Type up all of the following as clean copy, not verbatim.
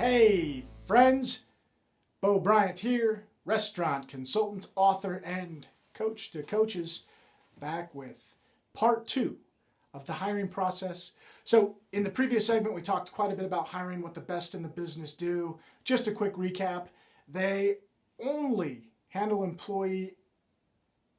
Hey friends, Bryant here, restaurant consultant, author, and coach to coaches, back with part 2 of the hiring process. So in the previous segment, we talked quite a bit about hiring, what the best in the business do. Just a quick recap, they only handle employee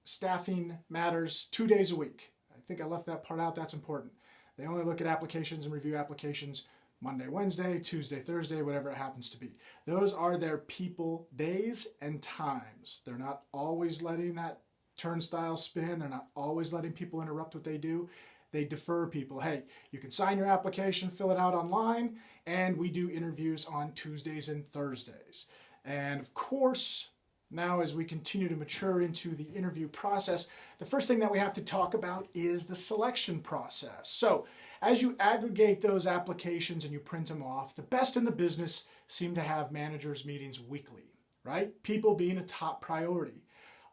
staffing matters 2 days a week. I think I left that part out, that's important. They only look at applications and review applications Monday, Wednesday, Tuesday, Thursday, whatever it happens to be. Those are their people days and times. They're not always letting that turnstile spin. They're not always letting people interrupt what they do. They defer people. Hey, you can sign your application, fill it out online, and we do interviews on Tuesdays and Thursdays. And of course, now as we continue to mature into the interview process, the first thing that we have to talk about is the selection process. So as you aggregate those applications and you print them off, the best in the business seem to have managers meetings weekly, right? People being a top priority,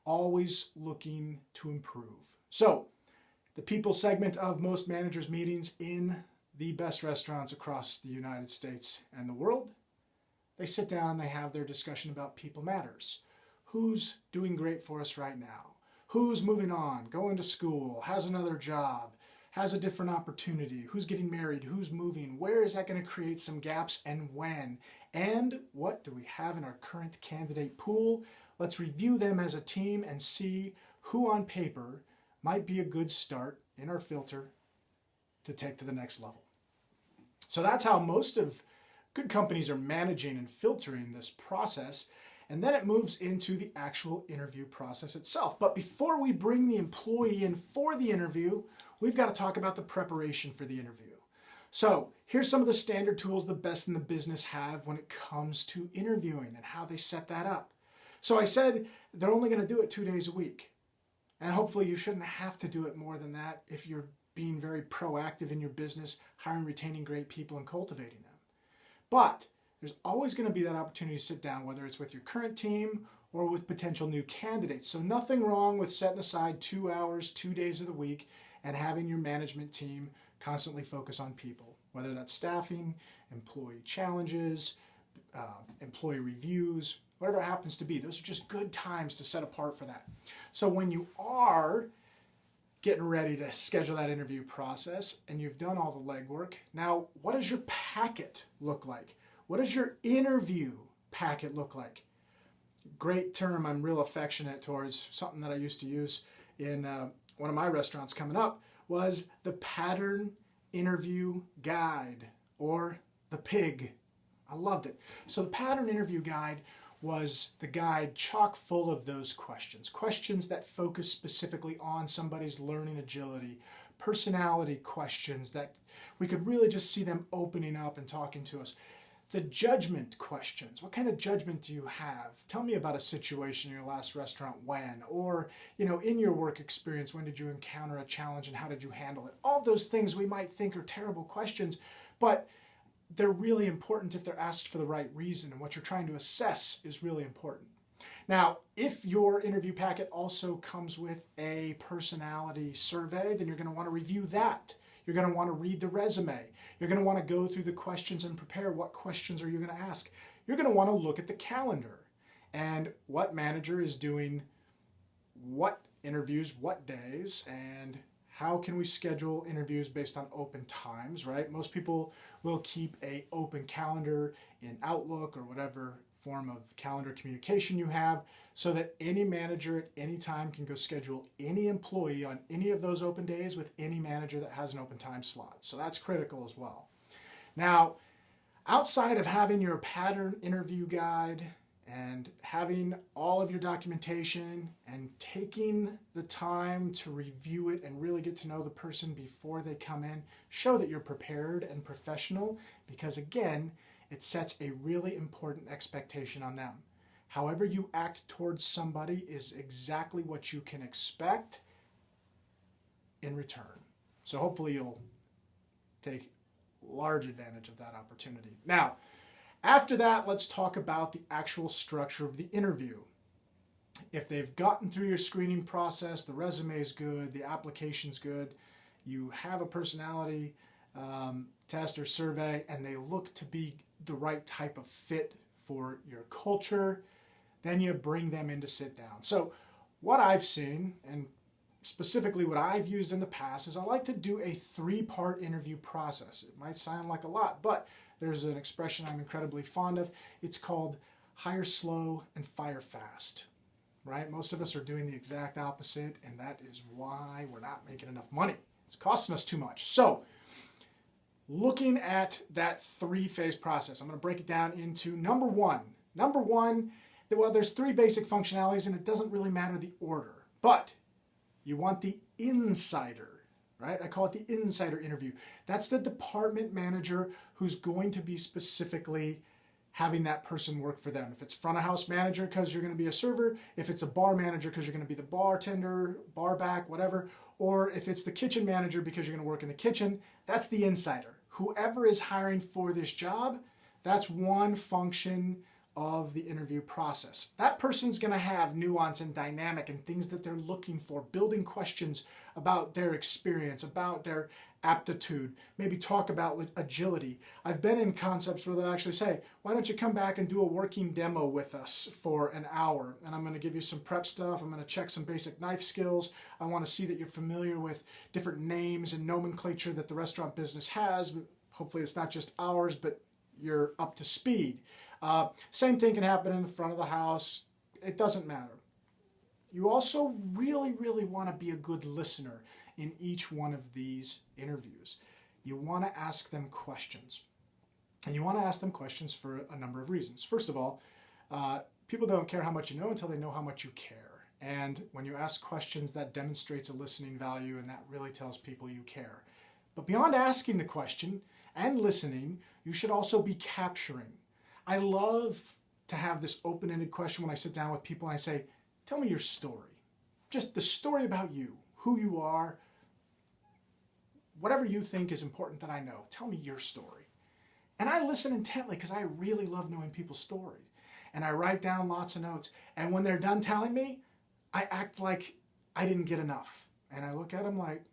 always looking to improve. So the people segment of most managers meetings in the best restaurants across the United States and the world, they sit down and they have their discussion about people matters. Who's doing great for us right now? Who's moving on, going to school, has another job, has a different opportunity, who's getting married, who's moving, where is that going to create some gaps and when? And what do we have in our current candidate pool? Let's review them as a team and see who on paper might be a good start in our filter to take to the next level. So that's how most of good companies are managing and filtering this process. And then it moves into the actual interview process itself. But before we bring the employee in for the interview, we've got to talk about the preparation for the interview. So here's some of the standard tools the best in the business have when it comes to interviewing and how they set that up. So I said they're only going to do it 2 days a week. And hopefully you shouldn't have to do it more than that if you're being very proactive in your business, hiring, retaining great people, and cultivating them. But there's always going to be that opportunity to sit down, whether it's with your current team or with potential new candidates. So nothing wrong with setting aside 2 hours, 2 days of the week, and having your management team constantly focus on people, whether that's staffing, employee challenges, employee reviews, whatever it happens to be. Those are just good times to set apart for that. So when you are getting ready to schedule that interview process and you've done all the legwork, now what does your packet look like? What does your interview packet look like? Great term I'm real affectionate towards, something that I used to use in one of my restaurants coming up, was the pattern interview guide, or the PIG. I loved it. So the pattern interview guide was the guide chock full of those questions that focus specifically on somebody's learning agility, personality questions that we could really just see them opening up and talking to us. The judgment questions. What kind of judgment do you have? Tell me about a situation in your last restaurant when, or in your work experience, when did you encounter a challenge and how did you handle it? All those things we might think are terrible questions, but they're really important if they're asked for the right reason, and what you're trying to assess is really important. Now, if your interview packet also comes with a personality survey, then you're going to want to review that. You're going to want to read the resume. You're going to want to go through the questions and prepare what questions are you going to ask. You're going to want to look at the calendar and what manager is doing what interviews, what days, and how can we schedule interviews based on open times, right? Most people will keep an open calendar in Outlook or whatever form of calendar communication you have, so that any manager at any time can go schedule any employee on any of those open days with any manager that has an open time slot. So that's critical as well. Now, outside of having your pattern interview guide and having all of your documentation and taking the time to review it and really get to know the person before they come in, show that you're prepared and professional, because again, it sets a really important expectation on them. However you act towards somebody is exactly what you can expect in return. So hopefully you'll take large advantage of that opportunity. Now, after that, let's talk about the actual structure of the interview. If they've gotten through your screening process, the resume is good, the application's good, you have a personality test or survey, and they look to be the right type of fit for your culture, then you bring them in to sit down. So what I've seen, and specifically what I've used in the past, is I like to do a 3-part interview process. It might sound like a lot, but there's an expression I'm incredibly fond of. It's called hire slow and fire fast, right? Most of us are doing the exact opposite, and that is why we're not making enough money. It's costing us too much. So looking at that 3-phase process, I'm going to break it down into number one. Number one, well, there's 3 basic functionalities, and it doesn't really matter the order, but you want the insider, right? I call it the insider interview. That's the department manager who's going to be specifically having that person work for them. If it's front of house manager because you're going to be a server, if it's a bar manager because you're going to be the bartender, bar back, whatever, or if it's the kitchen manager because you're going to work in the kitchen, that's the insider. Whoever is hiring for this job, that's one function of the interview process. That person's going to have nuance and dynamic and things that they're looking for, building questions about their experience, about their aptitude, maybe talk about agility. I've been in concepts where they'll actually say, why don't you come back and do a working demo with us for an hour? And I'm going to give you some prep stuff. I'm going to check some basic knife skills. I want to see that you're familiar with different names and nomenclature that the restaurant business has. Hopefully it's not just ours, but you're up to speed. Same thing can happen in the front of the house. It doesn't matter. You also really, really want to be a good listener in each one of these interviews. You want to ask them questions. And you want to ask them questions for a number of reasons. First of all, people don't care how much you know until they know how much you care. And when you ask questions, that demonstrates a listening value, and that really tells people you care. But beyond asking the question and listening, you should also be capturing. I love to have this open-ended question when I sit down with people and I say, tell me your story. Just the story about you, who you are, whatever you think is important that I know. Tell me your story. And I listen intently because I really love knowing people's stories. And I write down lots of notes. And when they're done telling me, I act like I didn't get enough. And I look at them like,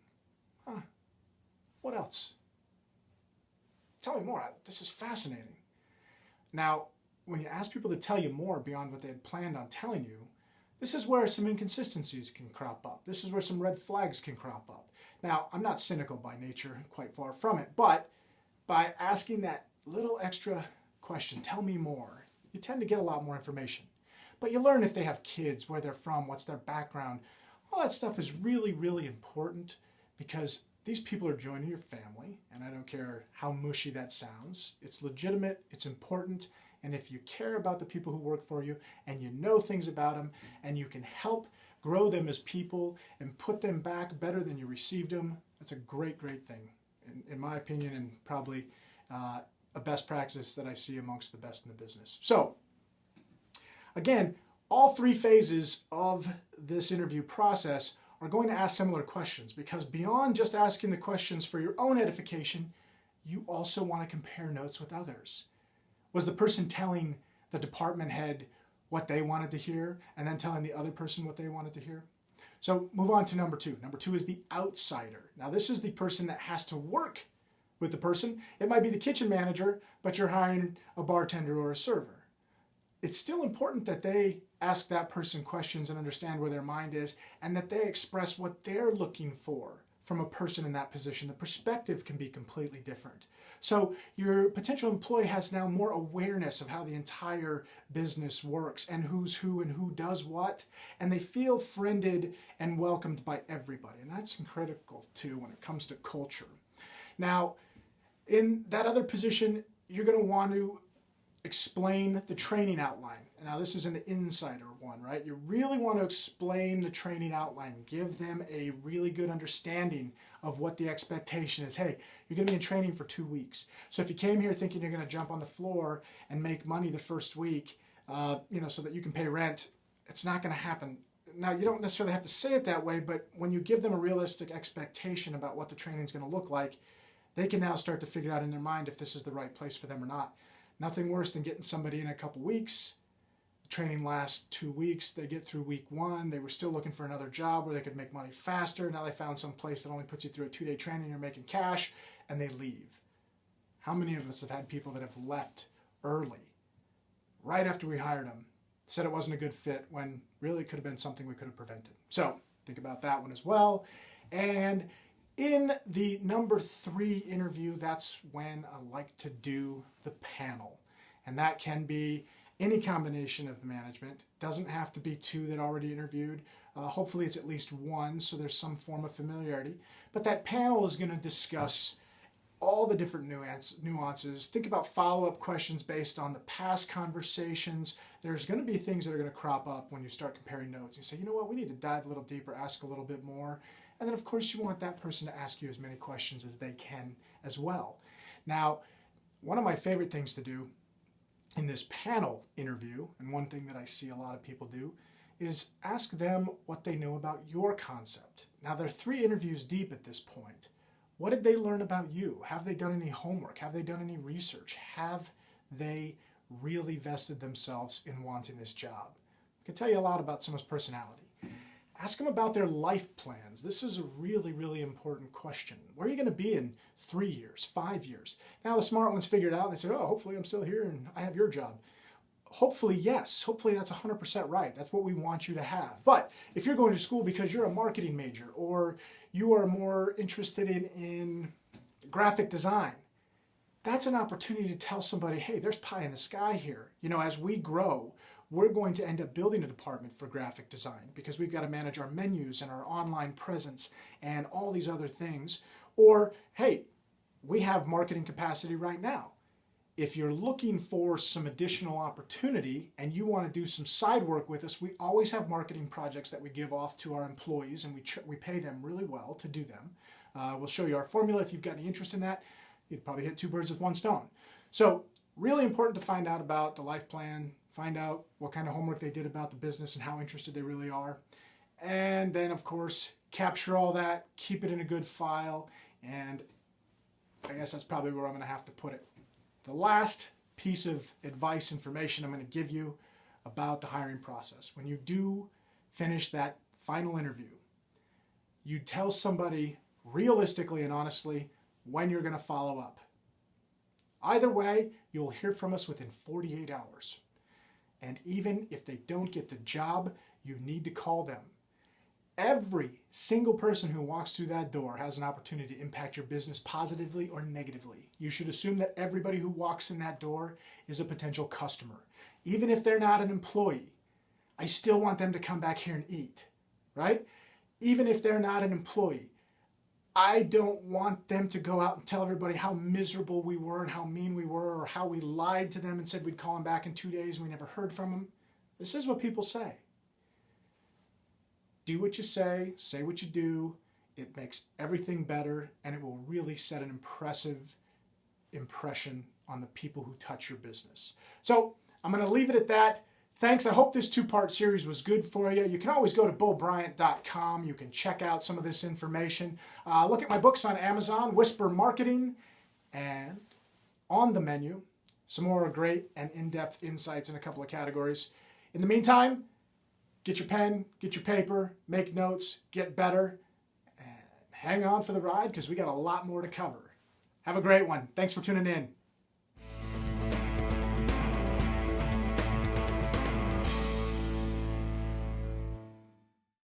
what else? Tell me more. This is fascinating. Now, when you ask people to tell you more beyond what they had planned on telling you, this is where some inconsistencies can crop up. This is where some red flags can crop up. Now, I'm not cynical by nature, quite far from it, but by asking that little extra question, tell me more, you tend to get a lot more information. But you learn if they have kids, where they're from, what's their background. All that stuff is really, really important because these people are joining your family, and I don't care how mushy that sounds. It's legitimate, it's important, and if you care about the people who work for you and you know things about them and you can help grow them as people and put them back better than you received them, that's a great, great thing, in my opinion, and probably a best practice that I see amongst the best in the business. So, again, all 3 phases of this interview process are going to ask similar questions, because beyond just asking the questions for your own edification, you also want to compare notes with others. Was the person telling the department head what they wanted to hear and then telling the other person what they wanted to hear? So move on to number 2. Number 2 is the outsider. Now this is the person that has to work with the person. It might be the kitchen manager, but you're hiring a bartender or a server. It's still important that they ask that person questions and understand where their mind is, and that they express what they're looking for from a person in that position. The perspective can be completely different. So your potential employee has now more awareness of how the entire business works and who's who and who does what, and they feel friended and welcomed by everybody. And that's critical too when it comes to culture. Now, in that other position, you're going to want to explain the training outline. Now this is in the insider one, right? You really want to explain the training outline. Give them a really good understanding of what the expectation is. Hey, you're going to be in training for 2 weeks. So if you came here thinking you're going to jump on the floor and make money the first week, so that you can pay rent, it's not going to happen. Now, you don't necessarily have to say it that way, but when you give them a realistic expectation about what the training is going to look like, they can now start to figure out in their mind if this is the right place for them or not. Nothing worse than getting somebody in a couple weeks. The training lasts 2 weeks. They get through week 1. They were still looking for another job where they could make money faster. Now they found some place that only puts you through a 2-day training. You're making cash, and they leave. How many of us have had people that have left early, right after we hired them, said it wasn't a good fit when really it could have been something we could have prevented. So think about that one as well. And in the number 3 interview, that's when I like to do the panel. And that can be any combination of management. Doesn't have to be 2 that already interviewed. Hopefully it's at least 1, so there's some form of familiarity. But that panel is going to discuss all the different nuances. Think about follow-up questions based on the past conversations. There's going to be things that are going to crop up when you start comparing notes. You say, you know what, we need to dive a little deeper, ask a little bit more. And then, of course, you want that person to ask you as many questions as they can as well. Now, one of my favorite things to do in this panel interview, and one thing that I see a lot of people do, is ask them what they know about your concept. Now, they're 3 interviews deep at this point. What did they learn about you? Have they done any homework? Have they done any research? Have they really vested themselves in wanting this job? I can tell you a lot about someone's personality. Ask them about their life plans. This is a really, really important question. Where are you going to be in 3 years, 5 years? Now the smart ones figured out, and they said, oh, hopefully I'm still here and I have your job. Hopefully, yes. Hopefully that's 100% right. That's what we want you to have. But if you're going to school because you're a marketing major or you are more interested in graphic design, that's an opportunity to tell somebody, hey, there's pie in the sky here. You know, as we grow, we're going to end up building a department for graphic design because we've got to manage our menus and our online presence and all these other things. Or, hey, we have marketing capacity right now. If you're looking for some additional opportunity and you want to do some side work with us, we always have marketing projects that we give off to our employees, and we pay them really well to do them. We'll show you our formula. If you've got any interest in that, you'd probably hit 2 birds with 1 stone. So really important to find out about the life plan, find out what kind of homework they did about the business and how interested they really are. And then, of course, capture all that, keep it in a good file, and I guess that's probably where I'm going to have to put it. The last piece of advice, information I'm going to give you about the hiring process. When you do finish that final interview, you tell somebody realistically and honestly when you're going to follow up. Either way, you'll hear from us within 48 hours. And even if they don't get the job, you need to call them. Every single person who walks through that door has an opportunity to impact your business positively or negatively. You should assume that everybody who walks in that door is a potential customer. Even if they're not an employee, I still want them to come back here and eat, right? Even if they're not an employee, I don't want them to go out and tell everybody how miserable we were and how mean we were or how we lied to them and said we'd call them back in 2 days and we never heard from them. This is what people say. Do what you say what you do. It makes everything better, and it will really set an impressive impression on the people who touch your business. So I'm going to leave it at that. Thanks. I hope this 2-part series was good for you. You can always go to BoBryant.com. You can check out some of this information. Look at my books on Amazon, Whisper Marketing, and on the menu, some more great and in-depth insights in a couple of categories. In the meantime, get your pen, get your paper, make notes, get better, and hang on for the ride because we got a lot more to cover. Have a great one. Thanks for tuning in.